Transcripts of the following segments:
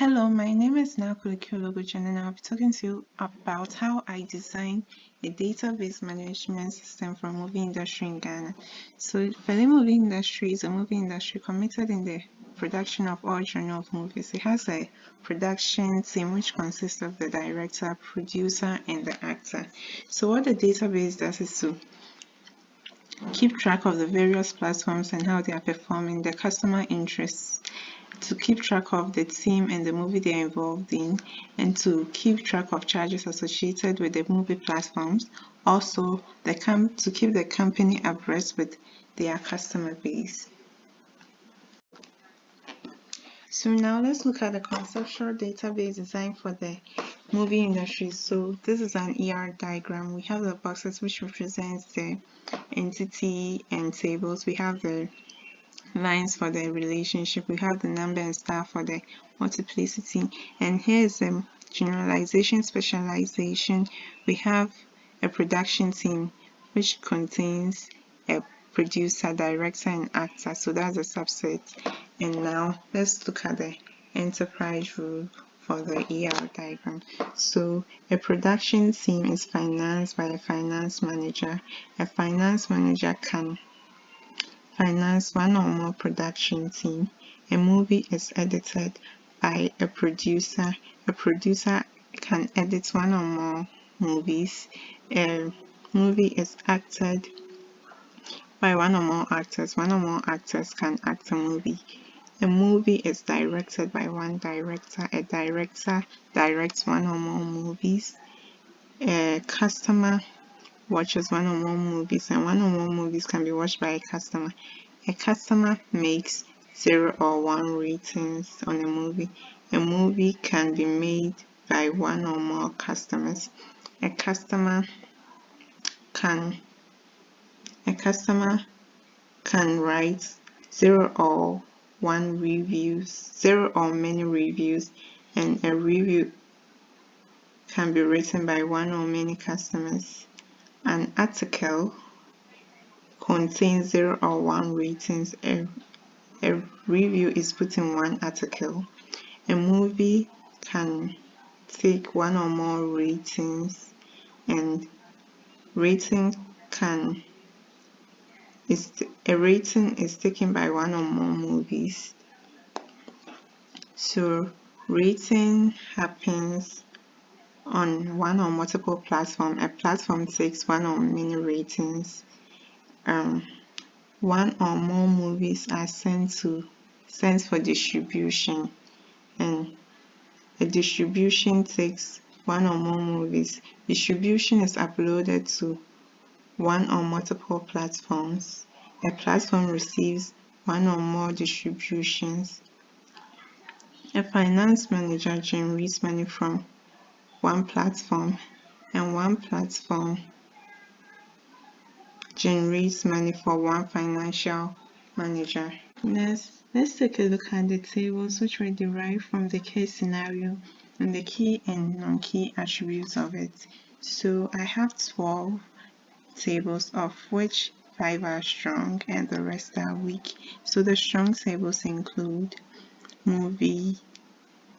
Hello, my name is Nakulikiologuchen and I'll be talking to you about how I design a database management system for movie industry in Ghana. So for the movie industry is a movie industry committed in the production of all genre of movies. It has a production team which consists of the director, producer, and the actor. So what the database does is to keep track of the various platforms and how they are performing, the customer interests, to keep track of the team and the movie they're involved in, and to keep track of charges associated with the movie platforms. Also, to keep the company abreast with their customer base. So now let's look at the conceptual database design for the movie industry. So this is an ER diagram. We have the boxes which represents the entity and tables. We have the lines for the relationship, we have the number and star for the multiplicity, and here is a generalization specialization. We have a production team which contains a producer, director, and actor, so that's a subset. And now let's look at the enterprise rule for the ER diagram. So a production team is financed by a finance manager. A finance manager can finance one or more production team. A movie is edited by a producer. A producer can edit one or more movies. A movie is acted by one or more actors. One or more actors can act a movie. A movie is directed by one director. A director directs one or more movies. A customer watches one or more movies, and one or more movies can be watched by a customer. A customer makes 0 or 1 ratings on a movie. A movie can be made by one or more customers. A customer can write 0 or 1 reviews, 0 or many reviews, and a review can be written by one or many customers. An article contains 0 or 1 ratings. A review is put in one article. A movie can take one or more ratings, and a rating is taken by one or more movies. So rating happens on one or multiple platforms. A platform takes one or many ratings. One or more movies are sent for distribution, and a distribution takes one or more movies. Distribution is uploaded to one or multiple platforms. A platform receives one or more distributions. A finance manager generates money from one platform, and one platform generates money for one financial manager. Next, let's take a look at the tables which were derived from the case scenario and the key and non-key attributes of it. So I have 12 tables, of which 5 are strong and the rest are weak. So the strong tables include movie,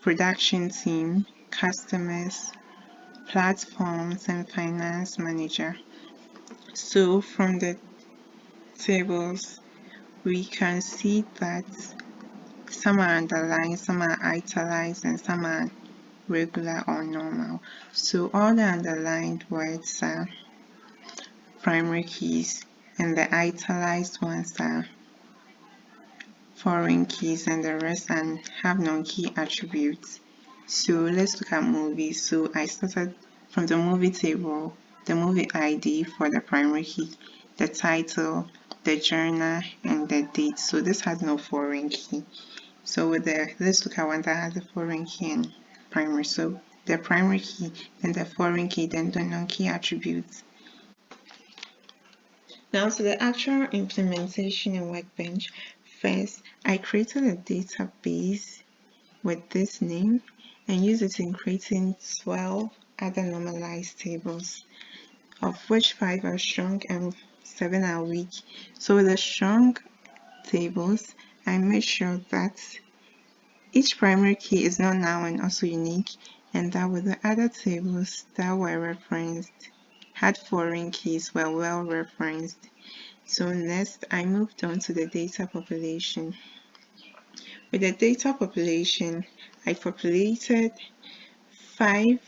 production team, customers, platforms, and finance manager. So from the tables, we can see that some are underlined, some are italicized, and some are regular or normal. So all the underlined words are primary keys, and the italicized ones are foreign keys, and the rest have non-key attributes. So let's look at movies. So I started from the movie table, the movie ID for the primary key, the title, the genre, and the date. So this has no foreign key. So let's look at one that has a foreign key and primary. So the primary key, then the foreign key, then the non-key attributes. Now to the actual implementation in Workbench. First, I created a database with this name and used it in creating 12 other normalized tables, of which 5 are strong and 7 are weak. So with the strong tables, I made sure that Each primary key is not now and also unique, and that with the other tables that were referenced had foreign keys were well referenced. So next, I moved on to the data population. With the data population, I populated 5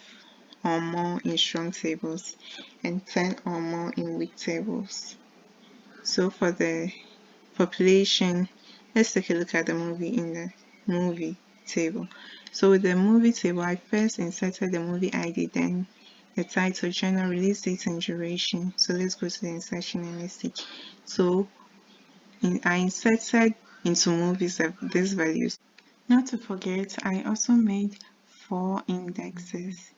or more in strong tables and 10 or more in weak tables. So for the population, let's take a look at the movie in the movie table. So with the movie table, I first inserted the movie ID, then the title, genre, release date, and duration. So let's go to the insertion and let's see. So I inserted into movies these values. Not to forget, I also made 4 indexes.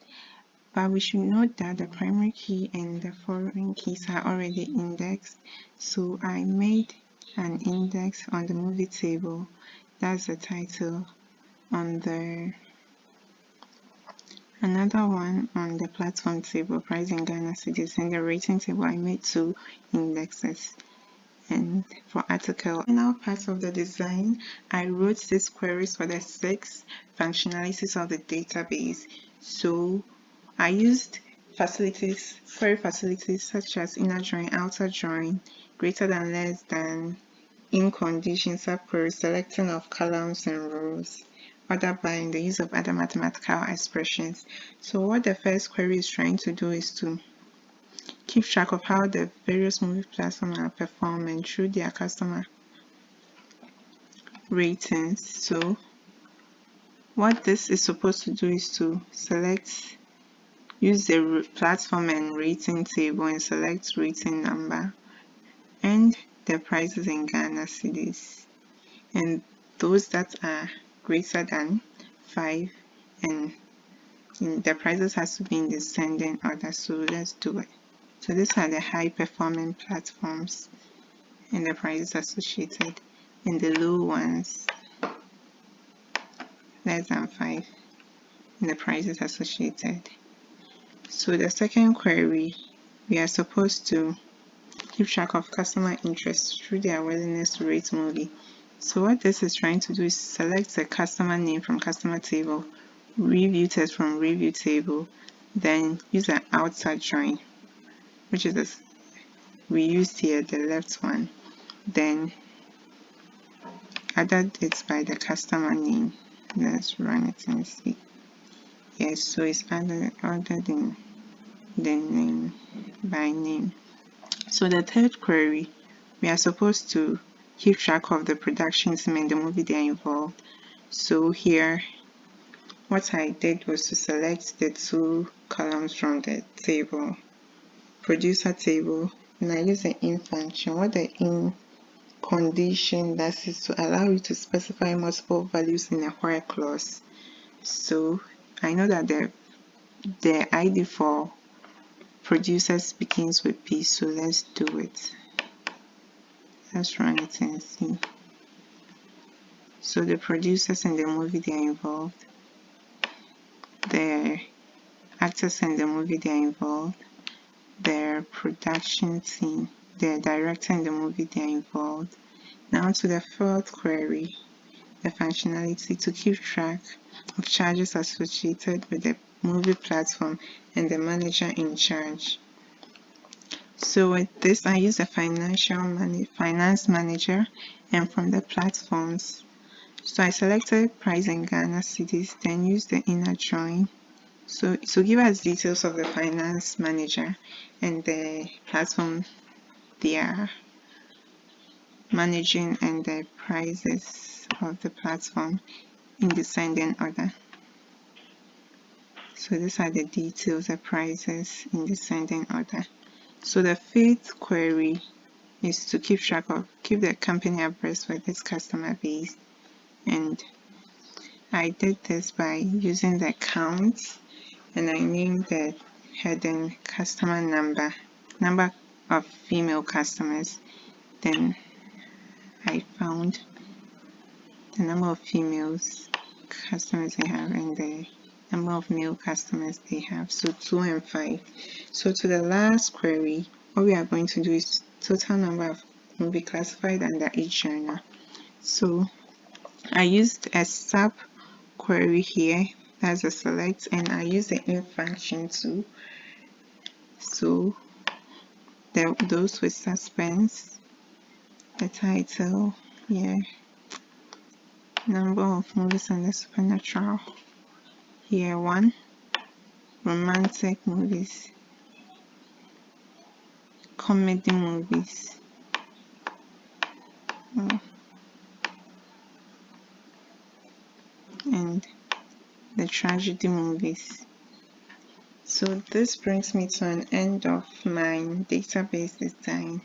But we should note that the primary key and the foreign keys are already indexed. So I made an index on the movie table. That's the title. On the another one on the platform table, price in Ghana cedis, and the rating table I made 2 indexes. And for article, final part of the design, I wrote these queries for the 6 functionalities of the database. So I used query facilities such as inner join, outer join, greater than, less than, in condition, subquery, selecting of columns and rows, order by, and the use of other mathematical expressions. So what the first query is trying to do is to keep track of how the various movie platforms are performing through their customer ratings. So what this is supposed to do is to use the platform and rating table and select rating number and the prices in Ghana cedis, and those that are greater than 5, and the prices has to be in descending order. So let's do it. So these are the high performing platforms and the prices associated, and the low ones less than 5 and the prices associated. So the second query, we are supposed to keep track of customer interest through their willingness to rate movie. So what this is trying to do is select the customer name from customer table, review text from review table, then use an outside join, which is this we used here, the left one, then added it by the customer name. Let's run it and see. Yes, so it's ordered in the name by name. So the third query, we are supposed to keep track of the production team and the movie they are involved. So here, what I did was to select the 2 columns from the table, producer table, and I use the in function. What the in condition does is to allow you to specify multiple values in a while clause. So I know that the ID for producers begins with P, so let's do it. Let's run it and see. So the producers in the movie they are involved, the actors in the movie they are involved, their production team, the director in the movie they are involved. Now to the fourth query, the functionality to keep track of charges associated with the movie platform and the manager in charge. So with this, I use a finance manager, and from the platforms, so I selected price in Ghana cedis, then use the inner join. So to give us details of the finance manager and the platform they are managing and the prices of the platform in descending order. So these are the details, the prices in descending order. So the fifth query is to keep the company abreast with its customer base, and I did this by using the count, and I named the heading customer number of female customers. Then I found the number of females customers they have and the number of male customers they have, so 2 and 5. So to the last query, what we are going to do is total number of movie classified under each genre. So I used a sub query here. That's a select, and I use the in function too. So those with suspense, the title, yeah, number of movies on the supernatural, here 1, romantic movies, comedy movies, and the tragedy movies. So this brings me to an end of my database design.